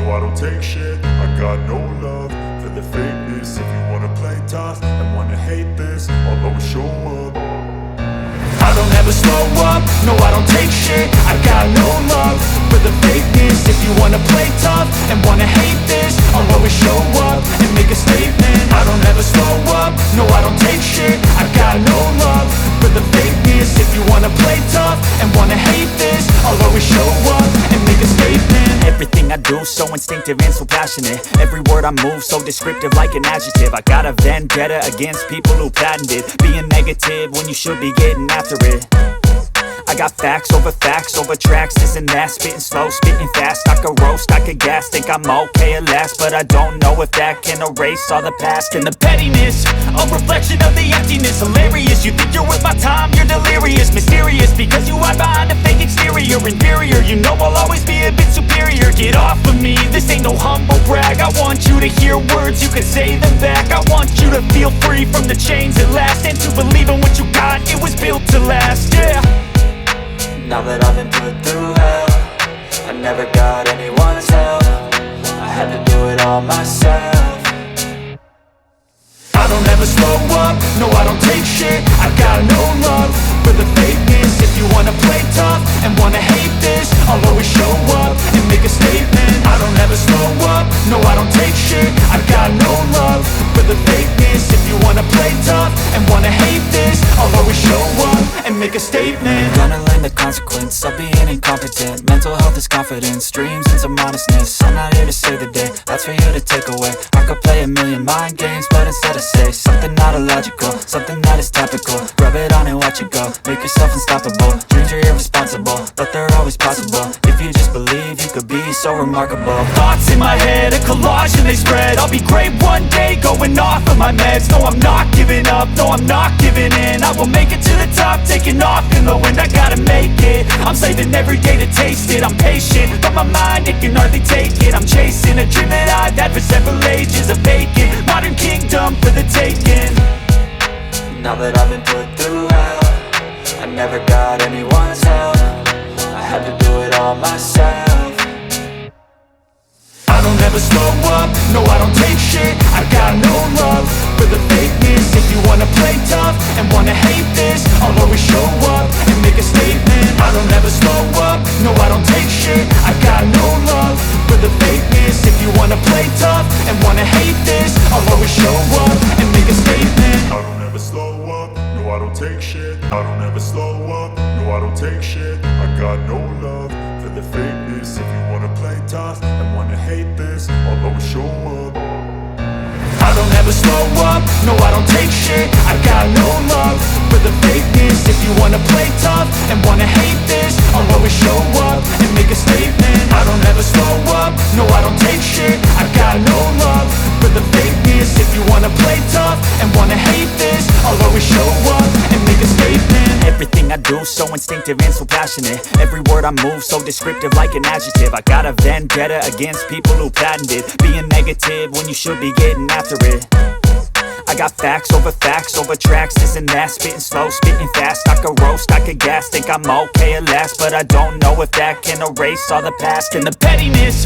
No, I don't take shit, I got no love for the fakeness. If you wanna play tough and wanna hate this, I'll always show up. I don't ever slow up, no I don't take shit, I got no love for the fakeness. If you wanna play tough and wanna hate this, I'll always show up and make a statement. I don't ever slow up, no I don't take shit, I got no love for the fakeness. If you wanna play tough and wanna hate this, I'll always show up and make a statement. Everything I do so instinctive and so passionate. Every word I move so descriptive like an adjective. I got a vendetta against people who patented being negative when you should be getting after it. I got facts over tracks, this and that. Spitting slow, spitting fast, I could roast, I could gas. Think I'm okay at last, but I don't know if that can erase all the past. And the pettiness, a reflection of the emptiness. Hilarious, you think you're worth my time, you're delirious. Mysterious, because you hide behind a fake exterior. Inferior, you know I'll always be a bit superior. Get off of me, this ain't no humble brag. I want you to hear words, you can say them back. I want you to feel free from the chains at last, and to believe in what you got, it was built to last, yeah. Now that I've been put through hell, I never got anyone's help, I had to do it all myself. I don't ever slow up, no I don't take shit, I got no love for the fakeness. If you wanna play tough and wanna hate this, I'll always show up and make a statement. I don't ever slow up, no I don't take shit, I got no love for the fakeness. If you wanna play tough and wanna hate this, I'll always show up and make a statement. Gonna learn the consequence of being incompetent. Mental health is confidence, dreams and some honestness. I'm not here to save the day, that's for you to take away. I could play a million mind games, but instead I say something not illogical, something that is topical. Rub it on and watch it go, make yourself unstoppable. Dreams are irresponsible, but they're always possible. If you just believe, you could be so remarkable. Thoughts in my head, a collage and they spread. I'll be great one day, going off of my meds. No, I'm not giving up, no, I'm not giving in. I will make it to the top, taking off in the wind. I gotta make it, I'm saving every day to taste it. I'm patient, but my mind, it can hardly take it. I'm chasing a dream that I've had for several ages. A vacant, modern kingdom for the taking. Now that I've been put through hell, I never got anyone's help, I had to do it all myself. I don't ever slow up, no I don't take shit, I got no love for the fakeness. If you wanna play tough and wanna hate this, I'll always show up and make a statement. I don't ever slow up, no I don't take shit, I got no love for the fakeness. If you wanna play tough and wanna hate this, I'll always show up and make a statement. I don't ever slow up, no I don't take shit, I don't ever slow up, no I don't take shit, I got no love for the fakeness. If you wanna play tough and wanna hate this, I'll always show up. I don't ever slow up, no I don't take shit, I got no love for the fakeness. If you wanna play tough and wanna hate this, I'll always show up and make a statement. I don't ever slow up, no I don't take shit, I got no love for the fakeness. If you wanna play tough and wanna hate this, I'll always show up and make a statement. Everything I do so instinctive and so passionate. Every word I move so descriptive like an adjective. I got a vendetta against people who patented being negative when you should be getting after it. I got facts over tracks, this and that. Spitting slow, spitting fast, I could roast, I could gas. Think I'm okay at last, but I don't know if that can erase all the past. And the pettiness,